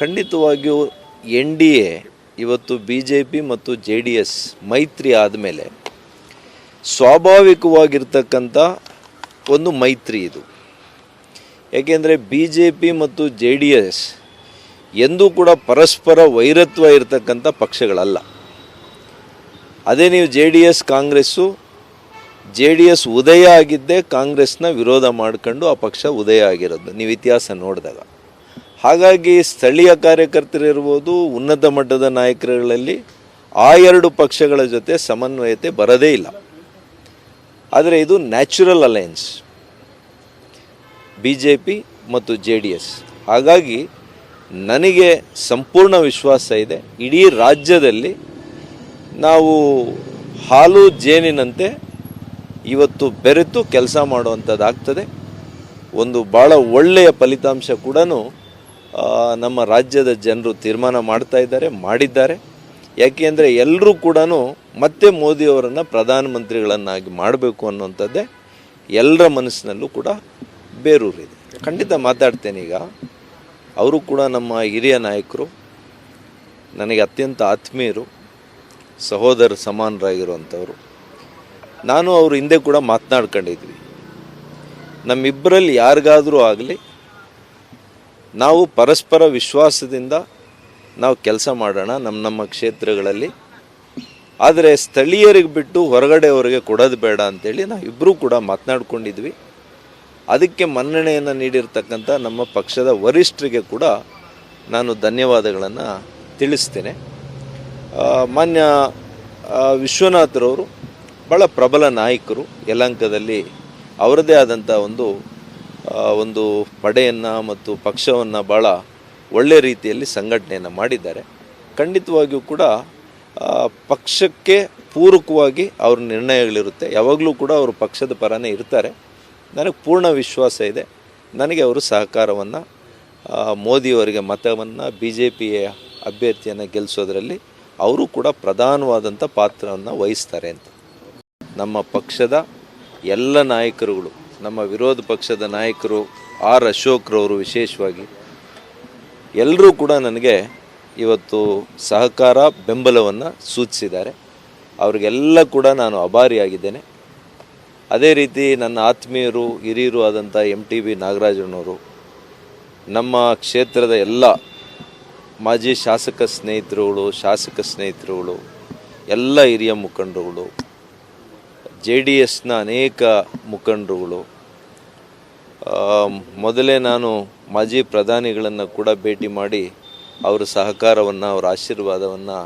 ಖಂಡಿತವಾಗಿಯೂ N D A ಇವತ್ತು B J P ಮತ್ತು ಜೆ ಡಿ ಎಸ್ ಮೈತ್ರಿ ಆದಮೇಲೆ ಸ್ವಾಭಾವಿಕವಾಗಿರ್ತಕ್ಕಂಥ ಒಂದು ಮೈತ್ರಿ ಇದು. ಏಕೆಂದರೆ ಬಿ ಜೆ ಪಿ ಮತ್ತು ಜೆ ಡಿ ಎಸ್ ಎಂದೂ ಕೂಡ ಪರಸ್ಪರ ವೈರತ್ವ ಇರತಕ್ಕಂಥ ಪಕ್ಷಗಳಲ್ಲ. ಅದೇ ನೀವು J D S Congress, J D S ಉದಯ ಆಗಿದ್ದೇ ಕಾಂಗ್ರೆಸ್ನ ವಿರೋಧ ಮಾಡ್ಕೊಂಡು ಆ ಪಕ್ಷ ಉದಯ ಆಗಿರೋದು ನೀವು ಇತಿಹಾಸ ನೋಡಿದಾಗ. ಹಾಗಾಗಿ ಸ್ಥಳೀಯ ಕಾರ್ಯಕರ್ತರಿರ್ಬೋದು, ಉನ್ನತ ಮಟ್ಟದ ನಾಯಕರುಗಳಲ್ಲಿ ಆ ಎರಡು ಪಕ್ಷಗಳ ಜೊತೆ ಸಮನ್ವಯತೆ ಬರದೇ ಇಲ್ಲ. ಆದರೆ ಇದು natural alliance B J P ಮತ್ತು ಜೆ ಡಿ ಎಸ್. ಹಾಗಾಗಿ ನನಗೆ ಸಂಪೂರ್ಣ ವಿಶ್ವಾಸ ಇದೆ, ಇಡೀ ರಾಜ್ಯದಲ್ಲಿ ನಾವು ಹಾಲು ಜೇನಿನಂತೆ ಇವತ್ತು ಬೆರೆತು ಕೆಲಸ ಮಾಡುವಂಥದ್ದಾಗ್ತದೆ. ಒಂದು ಭಾಳ ಒಳ್ಳೆಯ ಫಲಿತಾಂಶ ಕೂಡ ನಮ್ಮ ರಾಜ್ಯದ ಜನರು ತೀರ್ಮಾನ ಮಾಡ್ತಾ ಇದ್ದಾರೆ, ಮಾಡಿದ್ದಾರೆ. ಯಾಕೆಂದರೆ ಎಲ್ಲರೂ ಕೂಡ ಮತ್ತೆ ಮೋದಿಯವರನ್ನು ಪ್ರಧಾನಮಂತ್ರಿಗಳನ್ನಾಗಿ ಮಾಡಬೇಕು ಅನ್ನುವಂಥದ್ದೇ ಎಲ್ಲರ ಮನಸ್ಸಿನಲ್ಲೂ ಕೂಡ ಬೇರೂರಿದೆ. ಖಂಡಿತ ಮಾತಾಡ್ತೇನೆ. ಈಗ ಅವರು ಕೂಡ ನಮ್ಮ ಹಿರಿಯ ನಾಯಕರು, ನನಗೆ ಅತ್ಯಂತ ಆತ್ಮೀಯರು, ಸಹೋದರ ಸಮಾನರಾಗಿರುವಂಥವರು. ನಾನು ಅವ್ರ ಹಿಂದೆ ಕೂಡ ಮಾತನಾಡ್ಕೊಂಡಿದ್ವಿ. ನಮ್ಮಿಬ್ಬರಲ್ಲಿ ಯಾರಿಗಾದರೂ ಆಗಲಿ ನಾವು ಪರಸ್ಪರ ವಿಶ್ವಾಸದಿಂದ ನಾವು ಕೆಲಸ ಮಾಡೋಣ ನಮ್ಮ ಕ್ಷೇತ್ರಗಳಲ್ಲಿ. ಆದರೆ ಸ್ಥಳೀಯರಿಗೆ ಬಿಟ್ಟು ಹೊರಗಡೆಯವರಿಗೆ ಕೊಡೋದು ಬೇಡ ಅಂತೇಳಿ ನಾವು ಇಬ್ಬರೂ ಕೂಡ ಮಾತನಾಡ್ಕೊಂಡಿದ್ವಿ. ಅದಕ್ಕೆ ಮನ್ನಣೆಯನ್ನು ನೀಡಿರ್ತಕ್ಕಂಥ ನಮ್ಮ ಪಕ್ಷದ ವರಿಷ್ಠರಿಗೆ ಕೂಡ ನಾನು ಧನ್ಯವಾದಗಳನ್ನು ತಿಳಿಸ್ತೇನೆ. ಮಾನ್ಯ ವಿಶ್ವನಾಥರವರು ಭಾಳ ಪ್ರಬಲ ನಾಯಕರು. ಯಲಹಂಕದಲ್ಲಿ ಅವರದೇ ಆದಂಥ ಒಂದು ಪಡೆಯನ್ನು ಮತ್ತು ಪಕ್ಷವನ್ನು ಭಾಳ ಒಳ್ಳೆಯ ರೀತಿಯಲ್ಲಿ ಸಂಘಟನೆಯನ್ನು ಮಾಡಿದ್ದಾರೆ. ಖಂಡಿತವಾಗಿಯೂ ಕೂಡ ಪಕ್ಷಕ್ಕೆ ಪೂರಕವಾಗಿ ಅವ್ರ ನಿರ್ಣಯಗಳಿರುತ್ತೆ. ಯಾವಾಗಲೂ ಕೂಡ ಅವರು ಪಕ್ಷದ ಪರನೇ ಇರ್ತಾರೆ. ನನಗೆ ಪೂರ್ಣ ವಿಶ್ವಾಸ ಇದೆ. ನನಗೆ ಅವರು ಸಹಕಾರವನ್ನು, ಮೋದಿಯವರಿಗೆ ಮತವನ್ನು, ಬಿ ಜೆ ಪಿಯ ಅಭ್ಯರ್ಥಿಯನ್ನು ಗೆಲ್ಲಿಸೋದ್ರಲ್ಲಿ ಅವರು ಕೂಡ ಪ್ರಧಾನವಾದಂಥ ಪಾತ್ರವನ್ನು ವಹಿಸ್ತಾರೆ ಅಂತ. ನಮ್ಮ ಪಕ್ಷದ ಎಲ್ಲ ನಾಯಕರುಗಳು, ನಮ್ಮ ವಿರೋಧ ಪಕ್ಷದ ನಾಯಕರು ಆರ್ ಅಶೋಕ್ರವರು ವಿಶೇಷವಾಗಿ ಎಲ್ಲರೂ ಕೂಡ ನನಗೆ ಇವತ್ತು ಸಹಕಾರ, ಬೆಂಬಲವನ್ನು ಸೂಚಿಸಿದ್ದಾರೆ. ಅವರಿಗೆಲ್ಲ ಕೂಡ ನಾನು ಆಭಾರಿಯಾಗಿದ್ದೇನೆ. ಅದೇ ರೀತಿ ನನ್ನ ಆತ್ಮೀಯರು, ಹಿರಿಯರು ಆದಂಥ MTB ನಾಗರಾಜನವರು, ನಮ್ಮ ಕ್ಷೇತ್ರದ ಎಲ್ಲ ಮಾಜಿ ಶಾಸಕ ಸ್ನೇಹಿತರುಗಳು, ಎಲ್ಲ ಹಿರಿಯ ಮುಖಂಡರುಗಳು, ಜೆ ಡಿ ಎಸ್ನ ಅನೇಕ ಮುಖಂಡರುಗಳು, ಮೊದಲೇ ನಾನು ಮಾಜಿ ಪ್ರಧಾನಿಗಳನ್ನು ಕೂಡ ಭೇಟಿ ಮಾಡಿ ಅವರ ಸಹಕಾರವನ್ನು, ಅವರ ಆಶೀರ್ವಾದವನ್ನು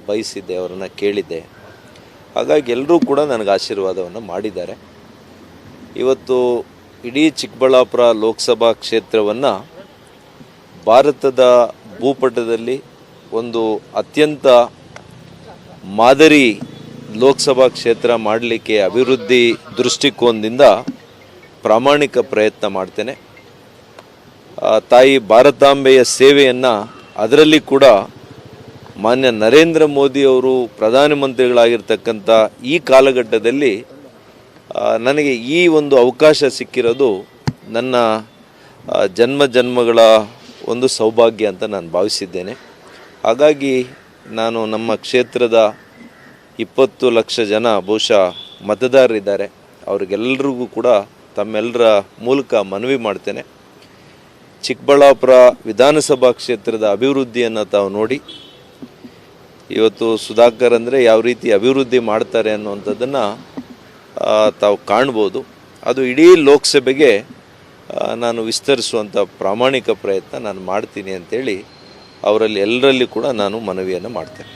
ಬಯಸಿದ್ದೆ, ಅವರನ್ನು ಕೇಳಿದ್ದೆ. ಹಾಗಾಗಿ ಎಲ್ಲರೂ ಕೂಡ ನನಗೆ ಆಶೀರ್ವಾದವನ್ನು ಮಾಡಿದ್ದಾರೆ. ಇವತ್ತು ಇಡೀ ಚಿಕ್ಕಬಳ್ಳಾಪುರ ಲೋಕಸಭಾ ಕ್ಷೇತ್ರವನ್ನು ಭಾರತದ ಭೂಪಟದಲ್ಲಿ ಒಂದು ಅತ್ಯಂತ ಮಾದರಿ ಲೋಕಸಭಾ ಕ್ಷೇತ್ರ ಮಾಡಲಿಕ್ಕೆ ಅಭಿವೃದ್ಧಿ ದೃಷ್ಟಿಕೋನದಿಂದ ಪ್ರಾಮಾಣಿಕ ಪ್ರಯತ್ನ ಮಾಡ್ತೇನೆ. ತಾಯಿ ಭಾರತಾಂಬೆಯ ಸೇವೆಯನ್ನು, ಅದರಲ್ಲಿ ಕೂಡ ಮಾನ್ಯ ನರೇಂದ್ರ ಮೋದಿಯವರು ಪ್ರಧಾನಮಂತ್ರಿಗಳಾಗಿರ್ತಕ್ಕಂಥ ಈ ಕಾಲಘಟ್ಟದಲ್ಲಿ ನನಗೆ ಈ ಒಂದು ಅವಕಾಶ ಸಿಕ್ಕಿರೋದು ನನ್ನ ಜನ್ಮಗಳ ಒಂದು ಸೌಭಾಗ್ಯ ಅಂತ ನಾನು ಭಾವಿಸಿದ್ದೇನೆ. ಹಾಗಾಗಿ ನಾನು ನಮ್ಮ ಕ್ಷೇತ್ರದ 20 ಲಕ್ಷ ಜನ ಬಹುಶಃ ಮತದಾರರಿದ್ದಾರೆ, ಅವ್ರಿಗೆಲ್ಲರಿಗೂ ಕೂಡ ತಮ್ಮೆಲ್ಲರ ಮೂಲಕ ಮನವಿ ಮಾಡ್ತೇನೆ. ಚಿಕ್ಕಬಳ್ಳಾಪುರ ವಿಧಾನಸಭಾ ಕ್ಷೇತ್ರದ ಅಭಿವೃದ್ಧಿಯನ್ನು ತಾವು ನೋಡಿ, ಇವತ್ತು ಸುಧಾಕರ್ ಅಂದರೆ ಯಾವ ರೀತಿ ಅಭಿವೃದ್ಧಿ ಮಾಡ್ತಾರೆ ಅನ್ನುವಂಥದ್ದನ್ನು ತಾವು ಕಾಣ್ಬೋದು. ಅದು ಇಡೀ ಲೋಕಸಭೆಗೆ ನಾನು ವಿಸ್ತರಿಸುವಂಥ ಪ್ರಾಮಾಣಿಕ ಪ್ರಯತ್ನ ನಾನು ಮಾಡ್ತೀನಿ ಅಂತೇಳಿ ಅವರಲ್ಲಿ ಎಲ್ಲರಲ್ಲಿ ಕೂಡ ನಾನು ಮನವಿಯನ್ನು ಮಾಡ್ತೇನೆ.